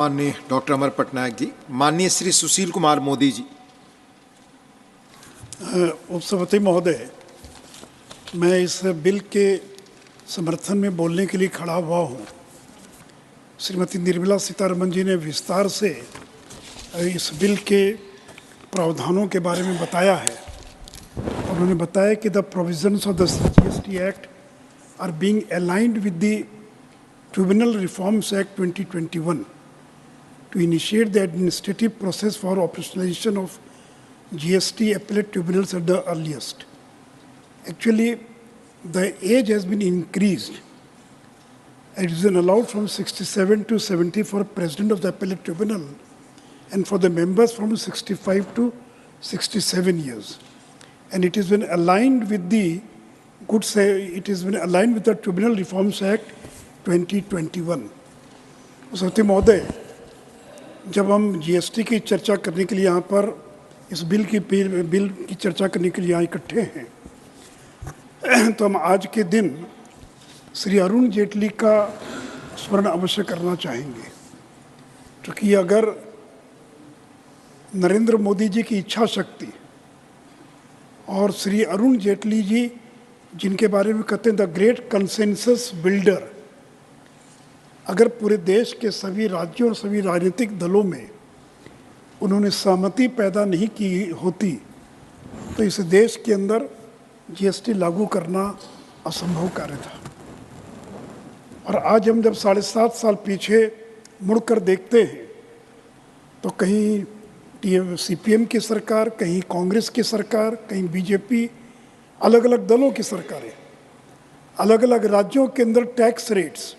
माननीय डॉक्टर अमर पटनायक जी, माननीय श्री सुशील कुमार मोदी जी। उपसभापति महोदय, मैं इस बिल के समर्थन में बोलने के लिए खड़ा हुआ हूँ। श्रीमती निर्मला सीतारमण जी ने विस्तार से इस बिल के प्रावधानों के बारे में बताया है। उन्होंने बताया कि the provisions of the GST act are being aligned with the tribunal reforms act 2021 to initiate the administrative process for operationalization of GST appellate tribunals at the earliest. Actually, the age has been increased. It is allowed from 67 to 70 for president of the appellate tribunal and for the members from 65 to 67 years. And it has been aligned with the Tribunal Reforms Act 2021. Sati Mahoday, जब हम GST की चर्चा करने के लिए यहाँ पर इस बिल की चर्चा करने के लिए यहाँ इकट्ठे हैं, तो हम आज के दिन श्री अरुण जेटली का स्मरण अवश्य करना चाहेंगे। क्योंकि अगर नरेंद्र मोदी जी की इच्छा शक्ति और श्री अरुण जेटली जी, जिनके बारे में कहते हैं द ग्रेट कंसेंसस बिल्डर, अगर पूरे देश के सभी राज्यों और सभी राजनीतिक दलों में उन्होंने सहमति पैदा नहीं की होती तो इस देश के अंदर जीएसटी लागू करना असंभव कार्य था। और आज हम जब 7.5 साल पीछे मुड़कर देखते हैं तो कहीं सीपीएम की सरकार, कहीं कांग्रेस की सरकार, कहीं बीजेपी, अलग अलग दलों की सरकारें, अलग अलग राज्यों के अंदर टैक्स रेट्स,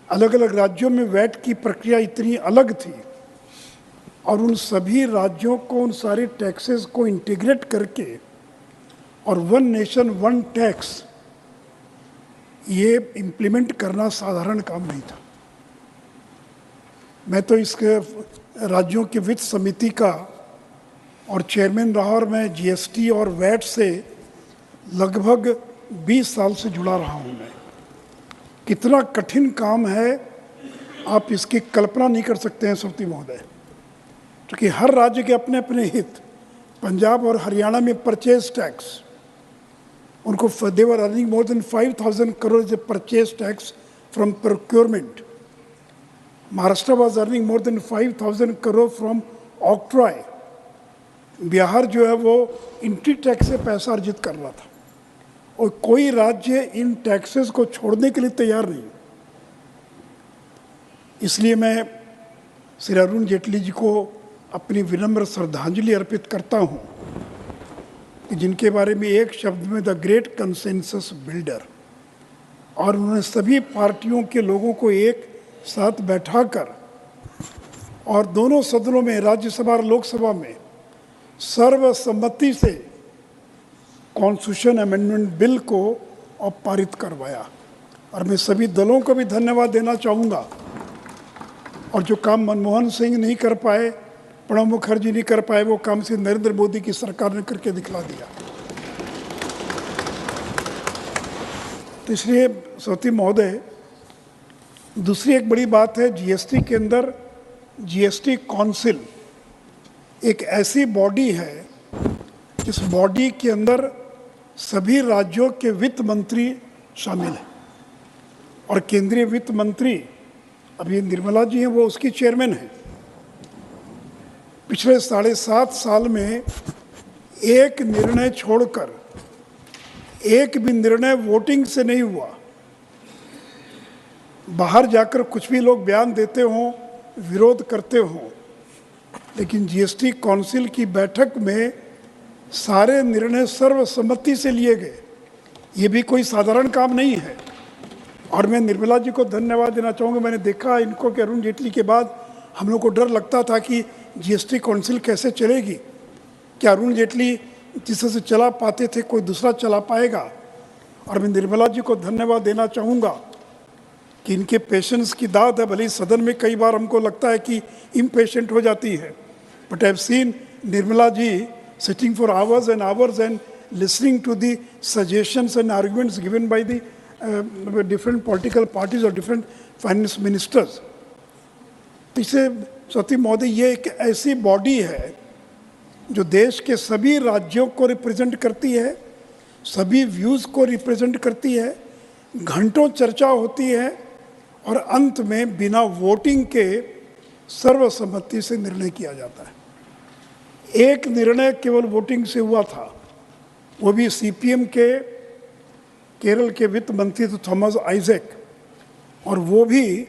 अलग अलग राज्यों में वैट की प्रक्रिया इतनी अलग थी और उन सभी राज्यों को उन सारे टैक्सेस को इंटीग्रेट करके और वन नेशन वन टैक्स ये इम्प्लीमेंट करना साधारण काम नहीं था। मैं तो इस राज्यों की वित्त समिति का और चेयरमैन रहा और मैं जीएसटी और वैट से लगभग 20 साल से जुड़ा रहा हूँ। मैं कितना कठिन काम है आप इसकी कल्पना नहीं कर सकते हैं सभापति महोदय। क्योंकि हर राज्य के अपने अपने हित, पंजाब और हरियाणा में परचेज टैक्स, उनको they were earning more than 5,000 crore a purchase tax from procurement. Maharashtra was earning more than 5,000 crore from octroi. Bihar जो है वो इंट्री टैक्स से पैसा अर्जित कर रहा था और कोई राज्य इन टैक्सेस को छोड़ने के लिए तैयार नहीं। इसलिए मैं श्री अरुण जेटली जी को अपनी विनम्र श्रद्धांजलि अर्पित करता हूं कि जिनके बारे में एक शब्द में द ग्रेट कंसेंसस बिल्डर, और उन्होंने सभी पार्टियों के लोगों को एक साथ बैठाकर और दोनों सदनों में, राज्यसभा और लोकसभा में सर्वसम्मति से कॉन्स्टिट्यूशन अमेंडमेंट बिल को पारित करवाया। और मैं सभी दलों को भी धन्यवाद देना चाहूँगा। और जो काम मनमोहन सिंह नहीं कर पाए, प्रणब मुखर्जी नहीं कर पाए, वो काम से नरेंद्र मोदी की सरकार ने करके दिखला दिया। तो इसलिए सभापति महोदय, दूसरी एक बड़ी बात है, जीएसटी के अंदर जीएसटी काउंसिल एक ऐसी बॉडी है जिस बॉडी के अंदर सभी राज्यों के वित्त मंत्री शामिल हैं और केंद्रीय वित्त मंत्री, अभी निर्मला जी हैं, वो उसकी चेयरमैन हैं। पिछले 7.5 साल में एक निर्णय छोड़कर एक भी निर्णय वोटिंग से नहीं हुआ। बाहर जाकर कुछ भी लोग बयान देते हों, विरोध करते हों, लेकिन जीएसटी काउंसिल की बैठक में सारे निर्णय सर्वसम्मति से लिए गए। ये भी कोई साधारण काम नहीं है। और मैं निर्मला जी को धन्यवाद देना चाहूँगा। मैंने देखा इनको कि अरुण जेटली के बाद हम लोग को डर लगता था कि जीएसटी काउंसिल कैसे चलेगी, क्या अरुण जेटली जिस से चला पाते थे कोई दूसरा चला पाएगा। और मैं निर्मला जी को धन्यवाद देना चाहूँगा कि इनके पेशेंस की दाद है। भले ही सदन में कई बार हमको लगता है कि इम्पेशेंट हो जाती है, but I have seen Nirmala ji sitting for hours and listening to the suggestions and arguments given by the different political parties or different finance ministers. इसे सती महोदय, ये एक ऐसी बॉडी है जो देश के सभी राज्यों को रिप्रेजेंट करती है, सभी व्यूज़ को रिप्रेजेंट करती है, घंटों चर्चा होती है और अंत में बिना वोटिंग के सर्वसम्मति से निर्णय किया जाता है। एक निर्णय केवल वोटिंग से हुआ था, वो भी सीपीएम के केरल के वित्त मंत्री थे थॉमस आइजैक, और वो भी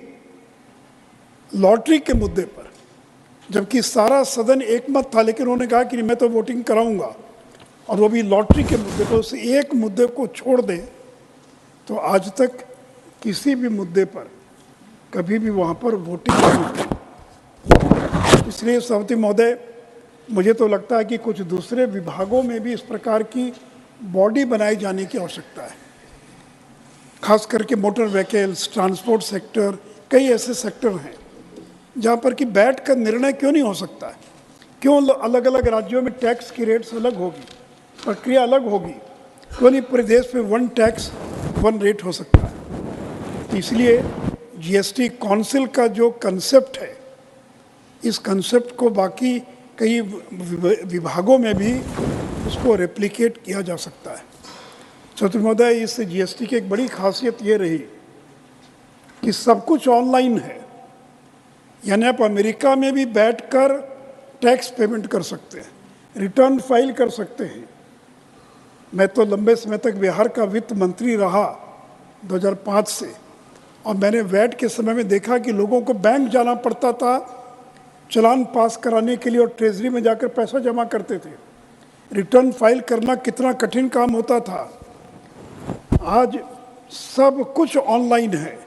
लॉटरी के मुद्दे पर, जबकि सारा सदन एकमत था, लेकिन उन्होंने कहा कि मैं तो वोटिंग कराऊंगा, और वो भी लॉटरी के मुद्दे पर। उस एक मुद्दे को छोड़ दें तो आज तक किसी भी मुद्दे पर कभी भी वहाँ पर वोटिंग नहीं हुई। इसलिए सभापति महोदय, मुझे तो लगता है कि कुछ दूसरे विभागों में भी इस प्रकार की बॉडी बनाई जाने की आवश्यकता है, खास करके मोटर व्हीकल्स, ट्रांसपोर्ट सेक्टर, कई ऐसे सेक्टर हैं जहाँ पर कि बैठ कर निर्णय क्यों नहीं हो सकता है। क्यों अलग अलग राज्यों में टैक्स की रेट्स अलग होगी, प्रक्रिया अलग होगी, क्यों नहीं पूरे देश में वन टैक्स वन रेट हो सकता है। तो इसलिए जीएसटी काउंसिल का जो कंसेप्ट है, इस कंसेप्ट को बाकी कई विभागों में भी उसको रेप्लिकेट किया जा सकता है। छत्र महोदय, इस जीएसटी की एक बड़ी खासियत ये रही कि सब कुछ ऑनलाइन है, यानी आप अमेरिका में भी बैठकर टैक्स पेमेंट कर सकते हैं, रिटर्न फाइल कर सकते हैं। मैं तो लंबे समय तक बिहार का वित्त मंत्री रहा 2005 से, और मैंने वैट के समय में देखा कि लोगों को बैंक जाना पड़ता था चालान पास कराने के लिए, और ट्रेजरी में जाकर पैसा जमा करते थे। रिटर्न फाइल करना कितना कठिन काम होता था। आज सब कुछ ऑनलाइन है,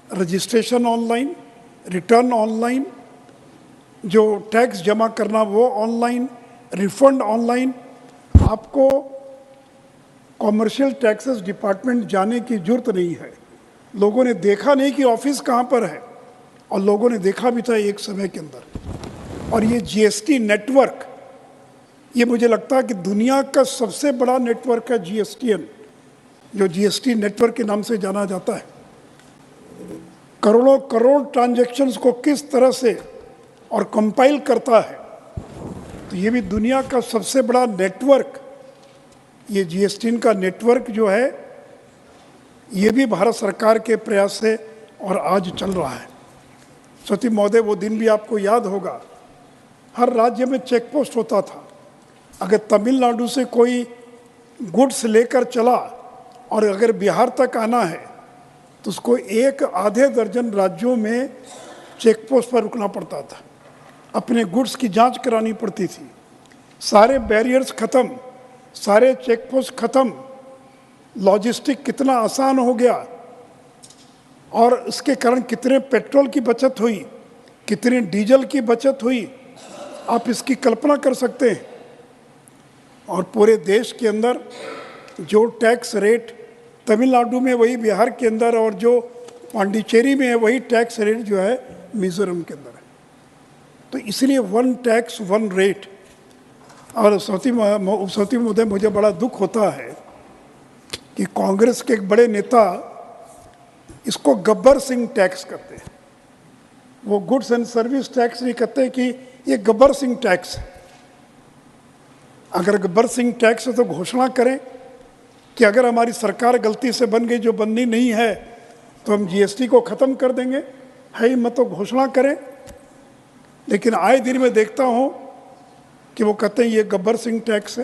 रजिस्ट्रेशन ऑनलाइन, रिटर्न ऑनलाइन, जो टैक्स जमा करना वो ऑनलाइन, रिफंड ऑनलाइन। आपको कॉमर्शियल टैक्सेस डिपार्टमेंट जाने की जरूरत नहीं है। लोगों ने देखा नहीं कि ऑफिस कहाँ पर है, और लोगों ने देखा भी था एक समय के अंदर। और ये जीएसटी नेटवर्क, ये मुझे लगता है कि दुनिया का सबसे बड़ा नेटवर्क है जीएसटीएन, जो जीएसटी नेटवर्क के नाम से जाना जाता है। करोड़ों करोड़ ट्रांजैक्शंस को किस तरह से और कंपाइल करता है, तो ये भी दुनिया का सबसे बड़ा नेटवर्क, ये जीएसटी का नेटवर्क जो है, ये भी भारत सरकार के प्रयास से और आज चल रहा है। सती महोदय, वो दिन भी आपको याद होगा, हर राज्य में चेक पोस्ट होता था। अगर तमिलनाडु से कोई गुड्स लेकर चला और अगर बिहार तक आना है तो उसको एक आधे दर्जन राज्यों में चेक पोस्ट पर रुकना पड़ता था, अपने गुड्स की जांच करानी पड़ती थी। सारे बैरियर्स ख़त्म, सारे चेक पोस्ट ख़त्म, लॉजिस्टिक कितना आसान हो गया, और इसके कारण कितने पेट्रोल की बचत हुई, कितनी डीजल की बचत हुई, आप इसकी कल्पना कर सकते हैं। और पूरे देश के अंदर जो टैक्स रेट तमिलनाडु में वही बिहार के अंदर, और जो पांडिचेरी में है वही टैक्स रेट जो है मिजोरम के अंदर है। तो इसलिए वन टैक्स वन रेट। और सौती महोदय, मुझे बड़ा दुख होता है कि कांग्रेस के एक बड़े नेता इसको गब्बर सिंह टैक्स करते हैं। वो गुड्स एंड सर्विस टैक्स नहीं कहते कि ये गब्बर सिंह टैक्स है। अगर गब्बर सिंह टैक्स है तो घोषणा करें कि अगर हमारी सरकार गलती से बन गई, जो बननी नहीं है, तो हम जीएसटी को ख़त्म कर देंगे, है ही मत तो घोषणा करें। लेकिन आए दिन में देखता हूँ कि वो कहते हैं ये गब्बर सिंह टैक्स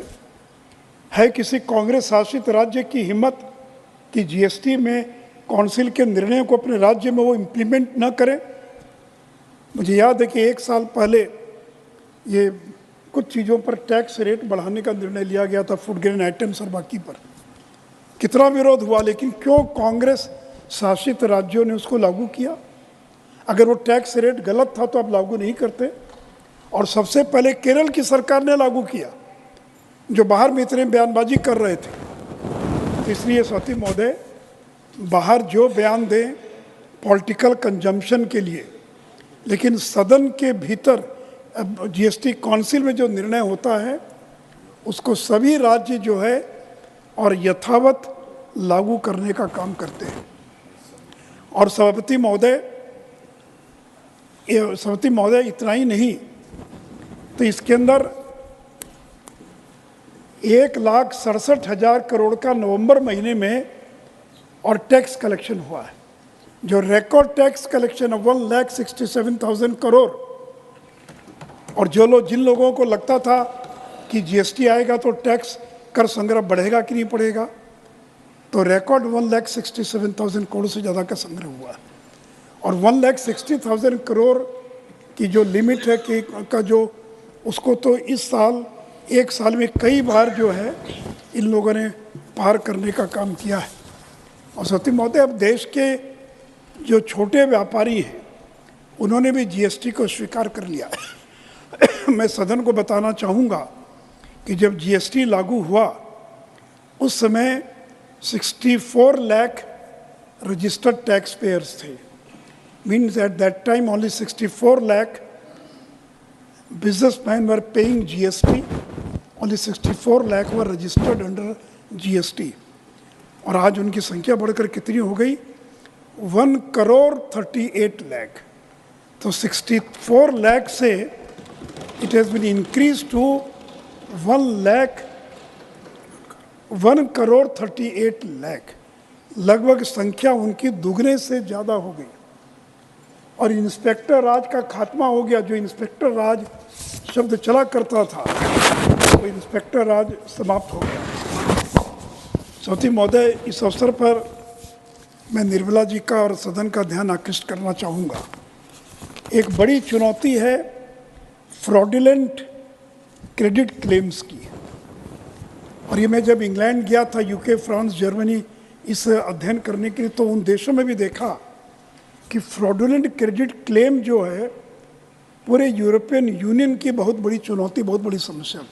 है किसी कांग्रेस शासित राज्य की हिम्मत कि जीएसटी में काउंसिल के निर्णयों को अपने राज्य में वो इम्प्लीमेंट न करें। मुझे याद है कि एक साल पहले ये कुछ चीज़ों पर टैक्स रेट बढ़ाने का निर्णय लिया गया था, फूड ग्रेन आइटम्स और बाकी पर। कितना विरोध हुआ, लेकिन क्यों कांग्रेस शासित राज्यों ने उसको लागू किया। अगर वो टैक्स रेट गलत था तो आप लागू नहीं करते। और सबसे पहले केरल की सरकार ने लागू किया, जो बाहर में इतने बयानबाजी कर रहे थे। तो इसलिए सती महोदय, बाहर जो बयान दें पॉलिटिकल कंजम्पशन के लिए, लेकिन सदन के भीतर जीएसटी काउंसिल में जो निर्णय होता है उसको सभी राज्य जो है और यथावत लागू करने का काम करते हैं। और सभापति महोदय, सभापति महोदय, इतना ही नहीं, तो इसके अंदर 1,67,000 करोड़ का नवंबर महीने में और टैक्स कलेक्शन हुआ है, जो record tax collection of 1,67,000 crore. और जिन लोगों को लगता था कि जीएसटी आएगा तो टैक्स कर संग्रह बढ़ेगा कि नहीं बढ़ेगा, तो रिकॉर्ड 1,67,000 करोड़ से ज़्यादा का संग्रह हुआ है। और 1,60,000 करोड़ की जो लिमिट है कि का जो उसको तो इस साल एक साल में कई बार जो है इन लोगों ने पार करने का काम किया है। और सत्य महोदय, अब देश के जो छोटे व्यापारी हैं उन्होंने भी जीएसटी को स्वीकार कर लिया है। मैं सदन को बताना चाहूँगा कि जब जीएसटी लागू हुआ उस समय 64 लाख रजिस्टर्ड टैक्स पेयर्स थे। Means at that time only 64 lakh businessmen were paying GST. Only 64 lakh were registered under GST. और आज उनकी संख्या बढ़कर कितनी हो गई? 1,38 lakh. तो 64 lakh से it has been increased to 1,38 lakh. लगभग संख्या उनकी दुगने से ज़्यादा हो गई। और इंस्पेक्टर राज का खात्मा हो गया। जो इंस्पेक्टर राज शब्द चला करता था वो इंस्पेक्टर राज समाप्त हो गया। सभापति महोदय, इस अवसर पर मैं निर्मला जी का और सदन का ध्यान आकृष्ट करना चाहूँगा। एक बड़ी चुनौती है फ्रॉडुलेंट क्रेडिट क्लेम्स की। और ये मैं जब इंग्लैंड गया था, यूके, फ्रांस, जर्मनी इस अध्ययन करने के लिए, तो उन देशों में भी देखा कि फ्रॉडुलेंट क्रेडिट क्लेम जो है पूरे यूरोपियन यूनियन की बहुत बड़ी चुनौती, बहुत बड़ी समस्या थी।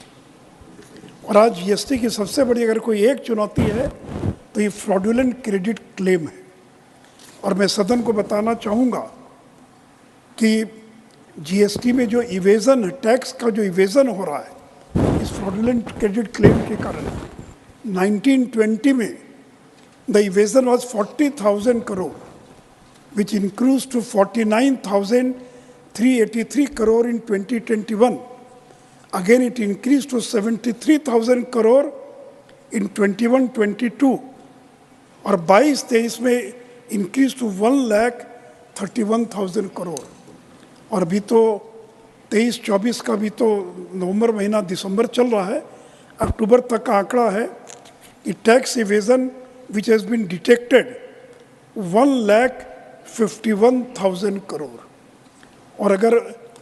और आज जीएसटी की सबसे बड़ी अगर कोई एक चुनौती है तो ये फ्रॉडुलेंट क्रेडिट क्लेम है। और मैं सदन को बताना चाहूँगा कि जीएसटी में जो इवेजन है, टैक्स का जो इवेजन हो रहा है इस फ्रॉडुलेंट क्रेडिट क्लेम के कारण, 1920 में the evasion was 40,000 crore, which increased to 49,383 crore in 2021. Again, it increased to 73,000 crore in 21-22. और 22-23 में इंक्रीज टू 1,31,000 करोड़। और अभी तो 23-24 का भी तो नवंबर महीना, दिसंबर चल रहा है, अक्टूबर तक का आंकड़ा है कि tax evasion which has been detected 1,51,000 crore. और अगर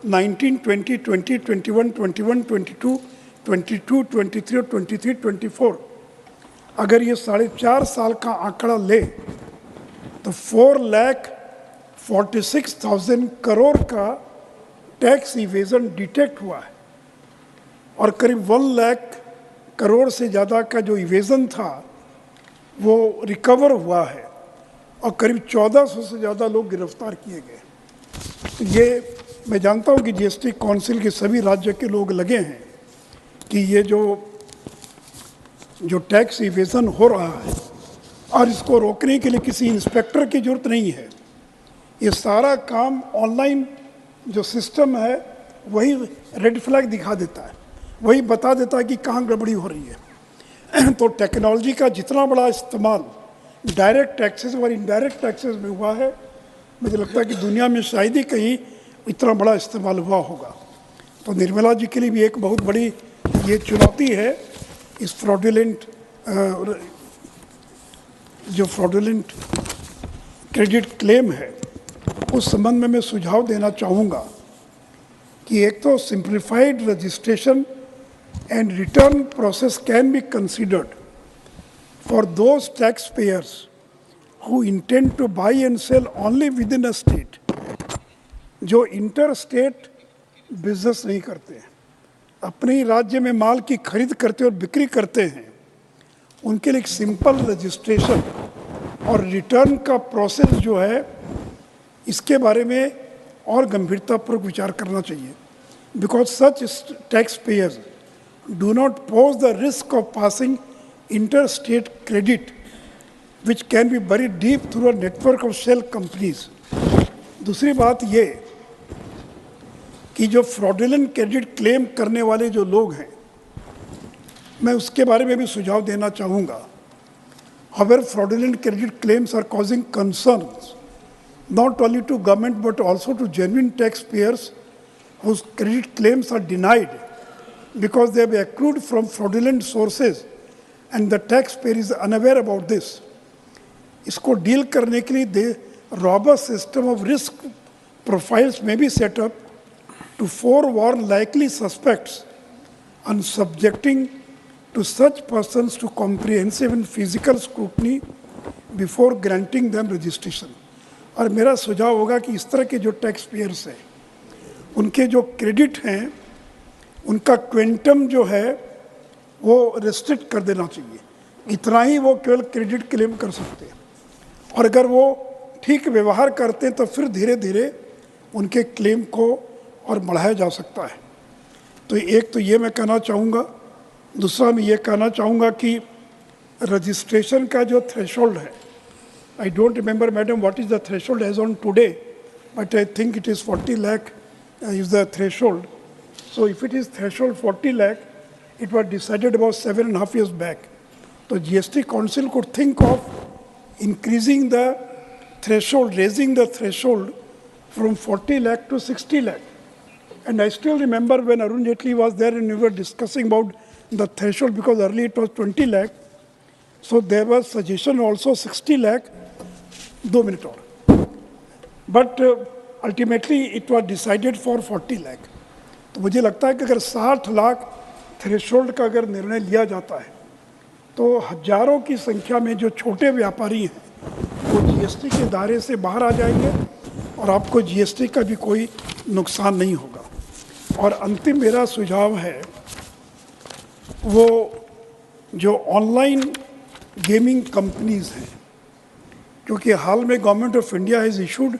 19, 20, 20, 21, 21, 22, 22, 23 और 23, 24 अगर ये 4.5 साल का आंकड़ा ले तो 4,46,000 करोड़ का टैक्स इवेजन डिटेक्ट हुआ है। और करीब 1 लाख करोड़ से ज़्यादा का जो इवेजन था वो रिकवर हुआ है। और करीब 1,400 से ज़्यादा लोग गिरफ्तार किए गए। तो ये मैं जानता हूँ कि जीएसटी काउंसिल के सभी राज्य के लोग लगे हैं कि ये जो टैक्स इवेजन हो रहा है और इसको रोकने के लिए किसी इंस्पेक्टर की ज़रूरत नहीं है। ये सारा काम ऑनलाइन जो सिस्टम है वही रेड फ्लैग दिखा देता है, वही बता देता है कि कहाँ गड़बड़ी हो रही है। तो टेक्नोलॉजी का जितना बड़ा इस्तेमाल डायरेक्ट टैक्सेस और इनडायरेक्ट टैक्सेस में हुआ है, मुझे लगता है कि दुनिया में शायद ही कहीं इतना बड़ा इस्तेमाल हुआ होगा। तो निर्मला जी के लिए भी एक बहुत बड़ी ये चुनौती है। इस फ्रॉडुलेंट जो फ्रॉडुलेंट क्रेडिट क्लेम है उस संबंध में मैं सुझाव देना चाहूँगा कि एक तो simplified registration and return process can be considered for those taxpayers who intend to buy and sell only within a state, जो इंटर स्टेट बिजनेस नहीं करते हैं, अपने ही राज्य में माल की खरीद करते और बिक्री करते हैं, उनके लिए एक सिंपल रजिस्ट्रेशन और रिटर्न का प्रोसेस जो है इसके बारे में और गंभीरतापूर्वक विचार करना चाहिए। Because such tax payers do not pose the risk of passing interstate credit which can be buried deep through a network of shell companies. दूसरी बात ये कि जो फ्रॉडुलेंट क्रेडिट क्लेम करने वाले जो लोग हैं, मैं उसके बारे में भी सुझाव देना चाहूँगा। However, fraudulent credit claims are causing concerns not only to government but also to genuine taxpayers whose credit claims are denied because they have accrued from fraudulent sources and the taxpayer is unaware about this. इसको deal करने के लिए robust system of risk profiles may be set up to forewarn likely suspects and subjecting to such persons to comprehensive and physical scrutiny before granting them registration. और मेरा सुझाव होगा कि इस तरह के जो टैक्स पेयर्स हैं, उनके जो क्रेडिट हैं, उनका क्वेंटम जो है वो रेस्ट्रिक्ट कर देना चाहिए। इतना ही वो केवल क्रेडिट क्लेम कर सकते हैं, और अगर वो ठीक व्यवहार करते हैं तो फिर धीरे धीरे उनके क्लेम को और बढ़ाया जा सकता है। तो एक तो ये मैं कहना चाहूँगा। दूसरा मैं ये कहना चाहूँगा कि रजिस्ट्रेशन का जो थ्रेशोल्ड है, I don't remember, madam, what is the threshold as on today, but I think it is 40 lakh is the threshold. So if it is threshold 40 lakh, it was decided about 7.5 years back. So GST Council could think of increasing the threshold, raising the threshold from 40 lakh to 60 lakh. And I still remember when Arun Jaitley was there and we were discussing about the threshold, because earlier it was 20 lakh. So there was suggestion also 60 lakh. 2 minutes और, but ultimately it was decided for 40 lakh. तो मुझे लगता है कि अगर 60 lakh threshold का अगर निर्णय लिया जाता है तो हजारों की संख्या में जो छोटे व्यापारी हैं वो जीएसटी के दायरे से बाहर आ जाएंगे और आपको जीएसटी का भी कोई नुकसान नहीं होगा। और अंतिम मेरा सुझाव है वो जो ऑनलाइन गेमिंग कंपनीज हैं, क्योंकि हाल में government of India has issued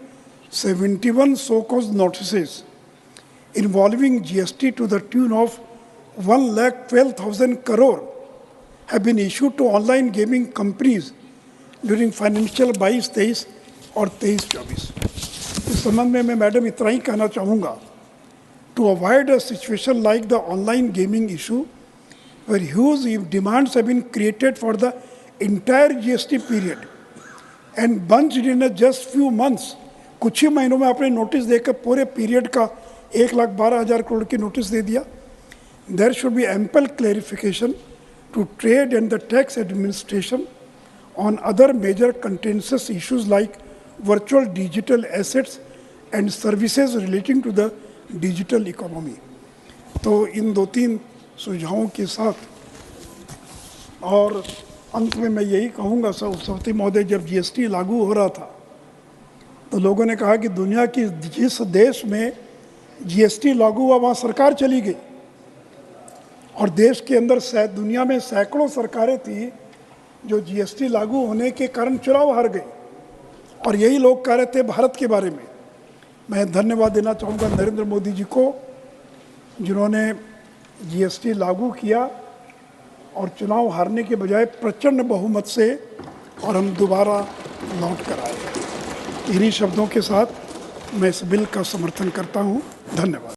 71 show cause notices involving GST to the tune of 1,12,000 crore have been issued to online gaming companies during financial 22-23 और 23-24। इस संबंध में मैं मैडम इतना ही कहना चाहूँगा, to avoid a situation like the online gaming issue where huge demands have been created for the entire GST period and bunched in a just few months। कुछ ही महीनों में आपने नोटिस देकर पूरे पीरियड का 1,12,000 करोड़ की नोटिस दे दिया। There should be ample clarification to trade and the tax administration on other major contentious issues like virtual digital assets and services relating to the digital economy। तो इन 2-3 सुझावों के साथ और अंत में मैं यही कहूँगा, सभापति महोदय, जब जीएसटी लागू हो रहा था तो लोगों ने कहा कि दुनिया की जिस देश में जीएसटी लागू हुआ वहाँ सरकार चली गई, और देश के अंदर दुनिया में सैकड़ों सरकारें थी जो जीएसटी लागू होने के कारण चुनाव हार गई, और यही लोग कह रहे थे भारत के बारे में। मैं धन्यवाद देना चाहूँगा नरेंद्र मोदी जी को, जिन्होंने जीएसटी लागू किया और चुनाव हारने के बजाय प्रचंड बहुमत से और हम दोबारा लौट कर आए। इन्हीं शब्दों के साथ मैं इस बिल का समर्थन करता हूँ। धन्यवाद।